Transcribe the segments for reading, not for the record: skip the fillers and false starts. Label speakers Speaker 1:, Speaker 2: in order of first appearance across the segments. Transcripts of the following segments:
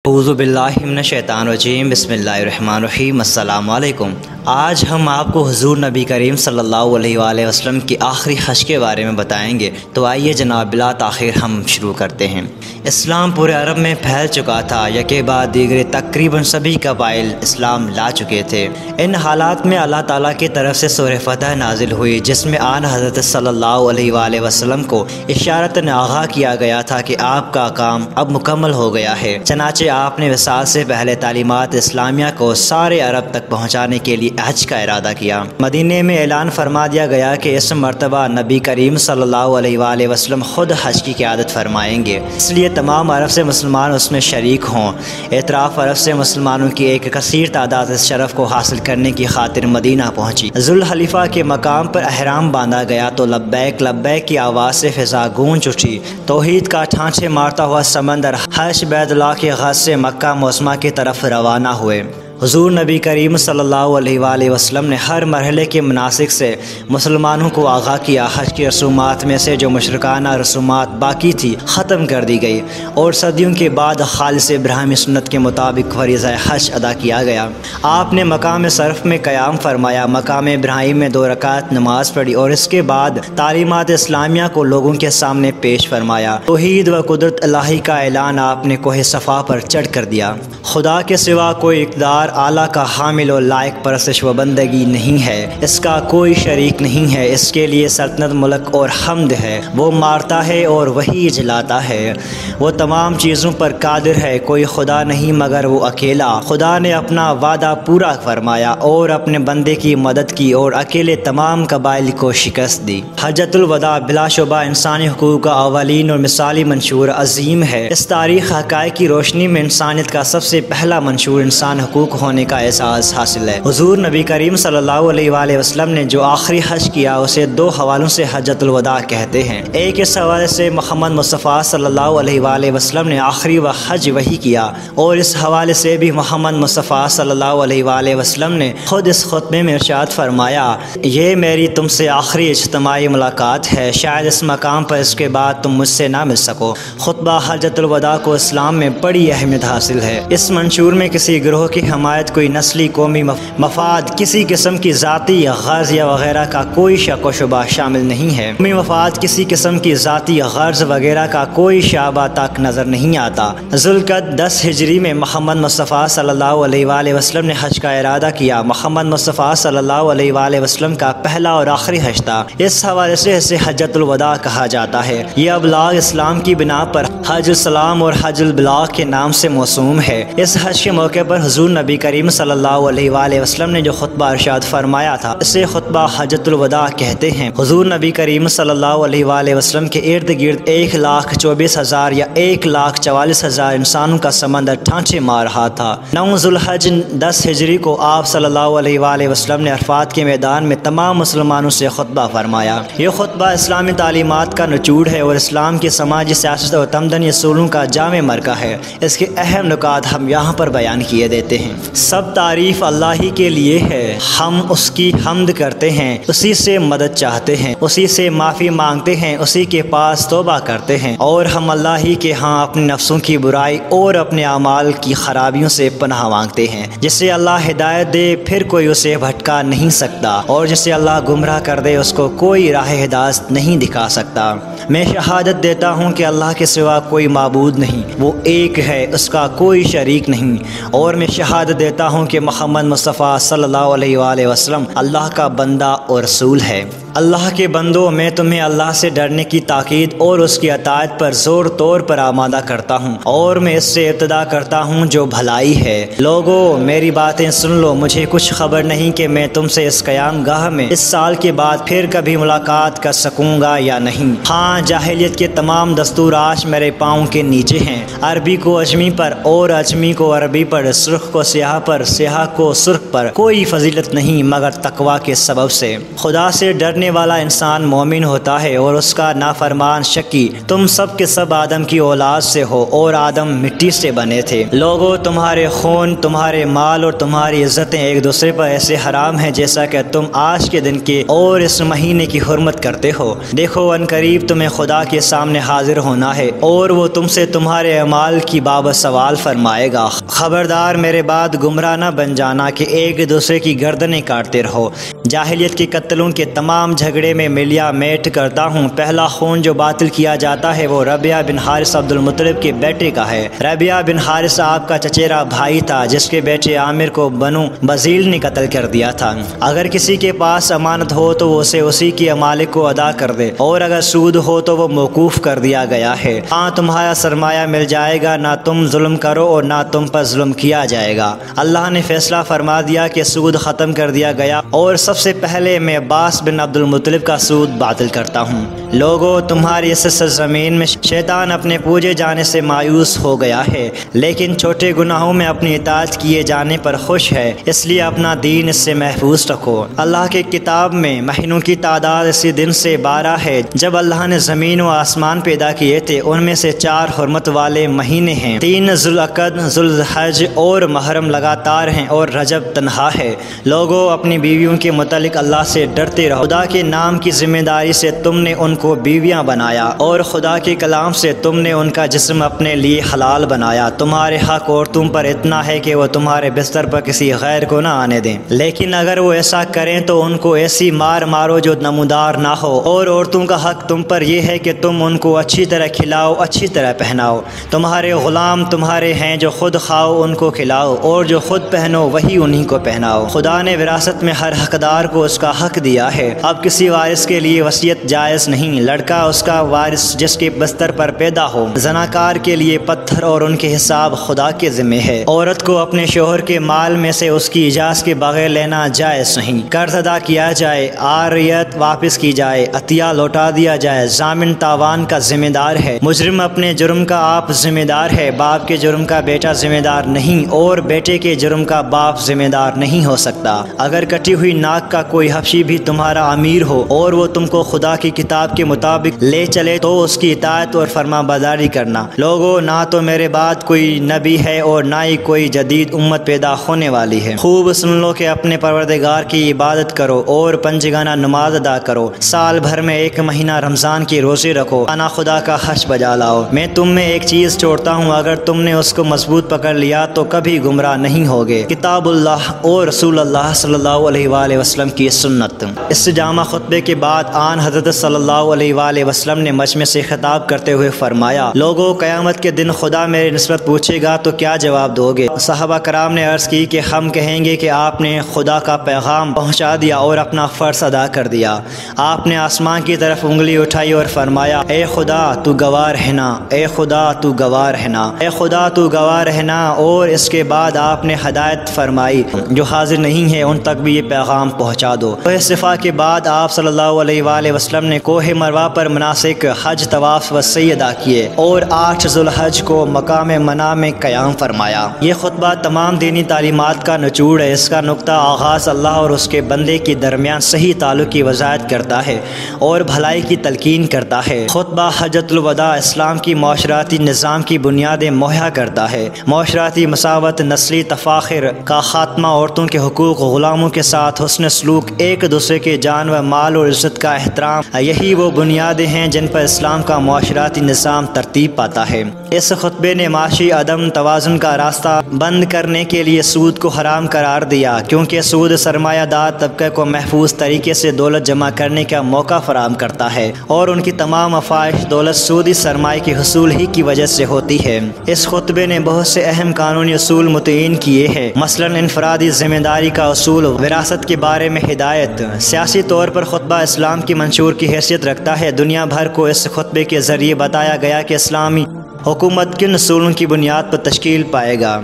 Speaker 1: اعوذ باللہ من الشیطان الرجیم بسم اللہ الرحمن الرحیم السلام علیکم۔ آج ہم آپ کو حضور نبی کریم صلی اللہ علیہ وآلہ وسلم کی آخری حج کے بارے میں بتائیں گے، تو آئیے جناب بلا تاخیر ہم شروع کرتے ہیں۔ اسلام پورے عرب میں پھیل چکا تھا، یکے بعد دیگرے تقریباً سبھی قبائل اسلام لا چکے تھے۔ ان حالات میں اللہ تعالیٰ کی طرف سے سورہ فتح نازل ہوئی، جس میں آن حضرت صلی اللہ علیہ وآلہ وسلم کو اشارتاً آگاہ کیا گیا تھا کہ آپ کا کام اب مکمل ہو گیا ہے۔ چنانچہ آپ نے وصال سے پہلے تعلیمات اسلامیہ کو سارے عرب تک پہنچانے کے لیے حج کا ارادہ کیا۔ مدینے میں اعلان فرما دیا گیا کہ اس مرتبہ نبی کریم صلی اللہ علیہ وآلہ وسلم خود حج کی قیادت فرمائیں گے، اس لیے تمام عرب سے مسلمان اس میں شریک ہوں۔ اطراف عرب سے مسلمانوں کی ایک کثیر تعداد اس شرف کو حاصل کرنے کی خاطر مدینہ پہنچی۔ ذوالحلیفہ کے مقام پر احرام باندھا گیا تو لبیک لبیک کی آواز سے فضا گونج اٹھی۔ توحید کا ٹھانچے مارتا ہوا سمندر حج بیت اللہ کے غز سے مکہ معظمہ کی طرف روانہ ہوئے۔ حضور نبی کریم صلی اللہ علیہ وآلہ وسلم نے ہر مرحلے کے مناسک سے مسلمانوں کو آگاہ کیا۔ حج کی رسومات میں سے جو مشرکانہ رسومات باقی تھی ختم کر دی گئی اور صدیوں کے بعد خالص ابراہیمی سنت کے مطابق فریضہ حج ادا کیا گیا۔ آپ نے مقام صرف میں قیام فرمایا، مقام ابراہیم میں 2 رکعت نماز پڑھی اور اس کے بعد تعلیمات اسلامیہ کو لوگوں کے سامنے پیش فرمایا۔ توحید و قدرت الہی کا اعلان آپ نے کوہ صفا پر چڑھ کر دیا۔ خدا کے سوا کوئی اقتدار اعلیٰ کا حامل و لائق پرستش و بندگی نہیں ہے، اس کا کوئی شریک نہیں ہے، اس کے لیے سلطنت، ملک اور حمد ہے۔ وہ مارتا ہے اور وہی جلاتا ہے، وہ تمام چیزوں پر قادر ہے، کوئی خدا نہیں مگر وہ اکیلا۔ خدا نے اپنا وعدہ پورا فرمایا اور اپنے بندے کی مدد کی اور اکیلے تمام قبائل کو شکست دی۔ حجۃ الوداع بلا شبہ انسانی حقوق کا اولین اور مثالی منشور عظیم ہے۔ اس تاریخ حقائق کی روشنی میں انسانیت کا سب سے پہلا منشور انسان حقوق ہونے کا احساس حاصل ہے۔ حضور نبی کریم صلی اللہ علیہ وآلہ وسلم نے جو آخری حج کیا اسے 2 حوالوں سے حجۃ الوداع کہتے ہیں۔ ایک اس حوالے سے محمد مصطفیٰ صلی اللہ علیہ وآلہ وسلم نے آخری حج وہی کیا، اور اس حوالے سے بھی محمد مصطفیٰ صلی اللہ علیہ وآلہ وسلم نے خود اس خطبے میں ارشاد فرمایا، یہ میری تم سے آخری اجتماعی ملاقات ہے، شاید اس مقام پر اس کے بعد تم مجھ سے نہ مل سکو۔ خطبہ حجۃ الوداع کو اسلام میں بڑی اہمیت حاصل ہے۔ اس منشور میں کسی گروہ کی حمایت، کوئی نسلی قومی مفاد، کسی قسم کی ذاتی غرض یا وغیرہ کا کوئی شک و شبہ شامل نہیں ہے۔ قومی مفاد، کسی قسم کی ذاتی غرض وغیرہ کا کوئی شعبہ تک نظر نہیں آتا۔ ذوالقعدہ 10 ہجری میں محمد مصطفیٰ صلی اللہ علیہ وآلہ وسلم نے حج کا ارادہ کیا۔ محمد مصطفیٰ صلی اللہ علیہ وآلہ وسلم کا پہلا اور آخری حج تھا، اس حوالے سے اسے حجۃ الوداع کہا جاتا ہے۔ یہ ابلاغ اسلام کی بنا پر حج السلام اور حج البلاغ کے نام سے موسوم ہے۔ اس حج کے موقع پر حضور نبی کریم صلی اللہ علیہ وآلہ وسلم نے جو خطبہ ارشاد فرمایا تھا اسے خطبہ حجۃ الوداع کہتے ہیں۔ حضور نبی کریم صلی اللہ علیہ وآلہ وسلم کے ارد گرد 1,24,000 یا 1,44,000 انسانوں کا سمندر ٹھانچے مار رہا تھا۔ 9 ذوالحج 10 ہجری کو آپ صلی اللہ علیہ وآلہ وسلم نے عرفات کے میدان میں تمام مسلمانوں سے خطبہ فرمایا۔ یہ خطبہ اسلامی تعلیمات کا نچوڑ ہے اور اسلام کی سماجی، سیاست اور تمدنی اصولوں کا جامع مرکہ ہے۔ اس کے اہم نکات ہم یہاں پر بیان کیے دیتے ہیں۔ سب تعریف اللہ ہی کے لیے ہے، ہم اس کی حمد کرتے ہیں، اسی سے مدد چاہتے ہیں، اسی سے معافی مانگتے ہیں، اسی کے پاس توبہ کرتے ہیں، اور ہم اللہ ہی کے ہاں اپنے نفسوں کی برائی اور اپنے اعمال کی خرابیوں سے پناہ مانگتے ہیں۔ جسے اللہ ہدایت دے پھر کوئی اسے بھٹکا نہیں سکتا، اور جسے اللہ گمراہ کر دے اس کو کوئی راہ ہدایت نہیں دکھا سکتا۔ میں شہادت دیتا ہوں کہ اللہ کے سوا کوئی معبود نہیں، وہ ایک ہے، اس کا کوئی شریک نہیں، اور میں شہادت دیتا ہوں کہ محمد مصطفیٰ صلی اللہ علیہ وآلہ وسلم اللہ کا بندہ اور رسول ہے۔ اللہ کے بندوں، میں تمہیں اللہ سے ڈرنے کی تاکید اور اس کی اطاعت پر زور طور پر آمادہ کرتا ہوں، اور میں اس سے ابتدا کرتا ہوں جو بھلائی ہے۔ لوگو میری باتیں سن لو، مجھے کچھ خبر نہیں کہ میں تم سے اس قیام گاہ میں اس سال کے بعد پھر کبھی ملاقات کر سکوں گا یا نہیں۔ ہاں، جاہلیت کے تمام دستور آج میرے پاؤں کے نیچے ہیں۔ عربی کو اجمی پر اور اجمی کو عربی پر، سرخ کو سیاہ پر، سیاہ کو سرخ پر کوئی فضیلت نہیں مگر تقویٰ کے سبب سے۔ خدا سے ڈرنے کرنے والا انسان مومن ہوتا ہے اور اس کا نافرمان شقی۔ تم سب کے سب آدم کی اولاد سے ہو اور آدم مٹی سے بنے تھے۔ لوگو تمہارے خون، تمہارے مال اور تمہاری عزتیں ایک دوسرے پر ایسے حرام ہیں جیسا کہ تم آج کے دن کی اور اس مہینے کی حرمت کرتے ہو۔ دیکھو ان قریب تمہیں خدا کے سامنے حاضر ہونا ہے اور وہ تم سے تمہارے اعمال کی بابت سوال فرمائے گا۔ خبردار میرے بعد گمراہ نہ بن جانا کہ ایک دوسرے کی گردنیں کاٹتے رہو۔ جاہلیت کے قتلوں کے تمام جھگڑے میں ملیا میٹ کرتا ہوں۔ پہلا خون جو باطل کیا جاتا ہے وہ ربیعہ بن حارث عبد المطلب کے بیٹے کا ہے۔ ربیعہ بن حارث آپ کا چچیرا بھائی تھا جس کے بیٹے عامر کو بنو بزیل نے قتل کر دیا تھا۔ اگر کسی کے پاس امانت ہو تو وہ اسے اسی کی مالک کو ادا کر دے، اور اگر سود ہو تو وہ موقوف کر دیا گیا ہے۔ ہاں تمہارا سرمایہ مل جائے گا، نہ تم ظلم کرو اور نہ تم پر ظلم کیا جائے گا۔ اللہ نے فیصلہ فرما دیا کہ سود ختم کر دیا گیا، اور سب سے پہلے میں عباس بن عبد المطلب کا سود باطل کرتا ہوں۔ لوگو تمہاری اس سرزمین میں شیطان اپنے پوجے جانے سے مایوس ہو گیا ہے، لیکن چھوٹے گناہوں میں اپنی اطاعت کیے جانے پر خوش ہے، اس لیے اپنا دین اس سے محفوظ رکھو۔ اللہ کے کتاب میں مہینوں کی تعداد اسی دن سے 12 ہے جب اللہ نے زمین و آسمان پیدا کیے تھے۔ ان میں سے 4 حرمت والے مہینے ہیں، 3 ذوالقعدہ، ذوالحج اور محرم لگاتار ہیں، اور رجب تنہا ہے۔ لوگوں اپنی بیویوں کے متعلق اللہ سے ڈرتے رہو۔ خدا کے نام کی ذمہ داری سے تم نے ان کو بیویاں بنایا، اور خدا کے کلام سے تم نے ان کا جسم اپنے لیے حلال بنایا۔ تمہارے حق عورتوں پر اتنا ہے کہ وہ تمہارے بستر پر کسی غیر کو نہ آنے دیں، لیکن اگر وہ ایسا کریں تو ان کو ایسی مار مارو جو نمودار نہ ہو۔ اور عورتوں کا حق تم پر یہ ہے کہ تم ان کو اچھی طرح کھلاؤ، اچھی طرح پہناؤ۔ تمہارے غلام تمہارے ہیں، جو خود کھاؤ ان کو کھلاؤ، اور جو خود پہنو وہی انہی کو پہناؤ۔ خدا نے وراثت میں ہر حقدار کو اس کا حق دیا ہے۔ اب کسی وارث کے لیے وصیت جائز نہیں، لڑکا اس کا وارث جس کے بستر پر پیدا ہو۔ زناکار کے لیے پتھر اور ان کے حساب خدا کے ذمہ ہے۔ عورت کو اپنے شوہر کے مال میں سے اس کی اجازت کے بغیر لینا جائز نہیں۔ قرض ادا کیا جائے، عاریت واپس کی جائے، عطیہ لوٹا دیا جائے، ضامن تاوان کا ذمہ دار ہے۔ مجرم اپنے جرم کا آپ ذمہ دار ہے، باپ کے جرم کا بیٹا ذمہ دار نہیں، اور بیٹے کے جرم کا باپ ذمہ دار نہیں ہو سکتا۔ اگر کٹی ہوئی ناک کا کوئی حبشی بھی تمہارا امیر ہو اور وہ تم کو خدا کی کتاب کے مطابق لے چلے تو اس کی اطاعت اور فرما برداری کرنا۔ لوگو نہ تو میرے بعد کوئی نبی ہے اور نہ ہی کوئی جدید امت پیدا ہونے والی ہے۔ خوب سن لو کہ اپنے پروردگار کی عبادت کرو اور پنجگانہ نماز ادا کرو۔ سال بھر میں 1 مہینہ رمضان کی روزے رکھو، انا خدا کا حج بجا لاؤ۔ میں تم میں ایک چیز چھوڑتا ہوں، اگر تم نے اس کو مضبوط پکڑ لیا تو کبھی گمراہ نہیں ہوگے، کتاب اللہ اور رسول اللہ صلی اللہ علیہ وآلہ وسلم کی سنت۔ اس جامع خطبے کے بعد آن حضرت صلی اللہ علیہ وآلہ وسلم نے مجمع سے خطاب کرتے ہوئے فرمایا، لوگوں قیامت کے دن خدا میرے نسبت پوچھے گا تو کیا جواب دو گے؟ صحابہ کرام نے عرض کی کہ ہم کہیں گے کہ آپ نے خدا کا پیغام پہنچا دیا اور اپنا فرض ادا کر دیا۔ آپ نے آسمان کی طرف انگلی اٹھائی اور فرمایا، اے خدا تو گواہ رہنا، اے خدا تو گواہ رہنا، اے خدا تو گواہ رہنا۔ اور اس کے بعد آپ نے ہدایت فرمائی، جو حاضر نہیں ہے ان تک بھی یہ پیغام پہنچا دو۔ کوہ صفا کے بعد آپ صلی اللہ علیہ وآلہ وسلم نے کوہ مروہ پر مناسک حج، طواف و سعی ادا کیے اور 8 ذوالحج کو مقام منی میں قیام فرمایا۔ یہ خطبہ تمام دینی تعلیمات کا نچوڑ ہے۔ اس کا نقطہ آغاز اللہ اور اس کے بندے کے درمیان صحیح تعلق کی وضاحت کرتا ہے اور بھلائی کی تلقین کرتا ہے۔ خطبہ حجۃ الوداع اسلام کی معاشرتی نظام کی بنیادیں مہیا کرتا ہے۔ معاشرتی مساوات، نسلی تفاخر کا خاتمہ، عورتوں کے حقوق، غلاموں کے ساتھ حسن سلوک، ایک دوسرے کے جان و مال اور عزت کا احترام، یہی وہ بنیادیں ہیں جن پر اسلام کا معاشرتی نظام ترتیب پاتا ہے۔ اس خطبے نے معاشی عدم توازن کا راستہ بند کرنے کے لیے سود کو حرام قرار دیا، کیونکہ سود سرمایہ دار طبقے کو محفوظ طریقے سے دولت جمع کرنے کا موقع فراہم کرتا ہے، اور ان کی تمام افائش دولت سودی سرمایہ کے حصول ہی کی وجہ سے ہوتی ہے۔ اس خطبے نے بہت سے اہم قانونی اصول متعین کیے ہیں، مثلاً انفرادی ذمہ داری کا اصول، وراثت کے بارے میں ہدایت۔ سیاسی طور پر خطبہ اسلام کی منشور کی حیثیت رکھتا ہے۔ دنیا بھر کو اس خطبے کے ذریعے بتایا گیا کہ اسلامی حکومت کن اصولوں کی بنیاد پر تشکیل پائے گا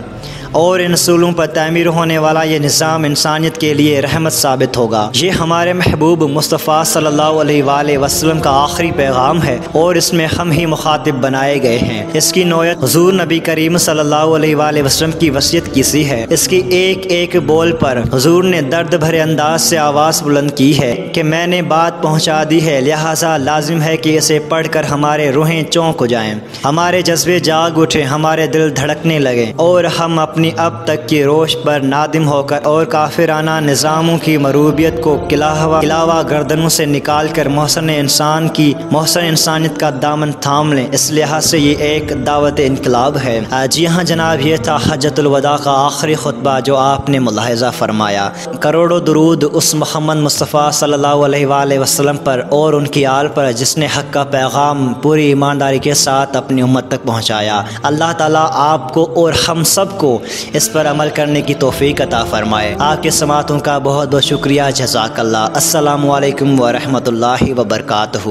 Speaker 1: اور ان اصولوں پر تعمیر ہونے والا یہ نظام انسانیت کے لیے رحمت ثابت ہوگا۔ یہ ہمارے محبوب مصطفیٰ صلی اللہ علیہ وآلہ وسلم کا آخری پیغام ہے اور اس میں ہم ہی مخاطب بنائے گئے ہیں۔ اس کی نوعیت حضور نبی کریم صلی اللہ علیہ وآلہ وسلم کی وصیت کی سی ہے۔ اس کی ایک ایک بول پر حضور نے درد بھرے انداز سے آواز بلند کی ہے کہ میں نے بات پہنچا دی ہے، لہٰذا لازم ہے کہ اسے پڑھ کر ہمارے روحیں چونک ہو جائیں، ہمارے جذبے جاگ اٹھیں، ہمارے دل دھڑکنے لگیں اور ہم اپنی اب تک کی روش پر نادم ہو کر اور کافرانہ نظاموں کی مروبیت کو کلاوہ گردنوں سے نکال کر محسن انسانیت کا دامن تھام لیں۔ اس لحاظ سے یہ ایک دعوت انقلاب ہے۔ جی ہاں جناب، یہ تھا حجۃ الوداع کا آخری خطبہ جو آپ نے ملاحظہ فرمایا۔ کروڑوں درود اس محمد مصطفیٰ صلی اللہ علیہ وآلہ وسلم پر اور ان کی آل پر جس نے حق کا پیغام پوری ایمانداری کے ساتھ اپنی امت تک پہنچایا۔ اللہ تعالیٰ آپ کو اور ہم سب کو اس پر عمل کرنے کی توفیق عطا فرمائے۔ آپ کے سماعتوں کا بہت بہت شکریہ، جزاک اللہ۔ السلام علیکم ورحمۃ اللہ وبرکاتہ۔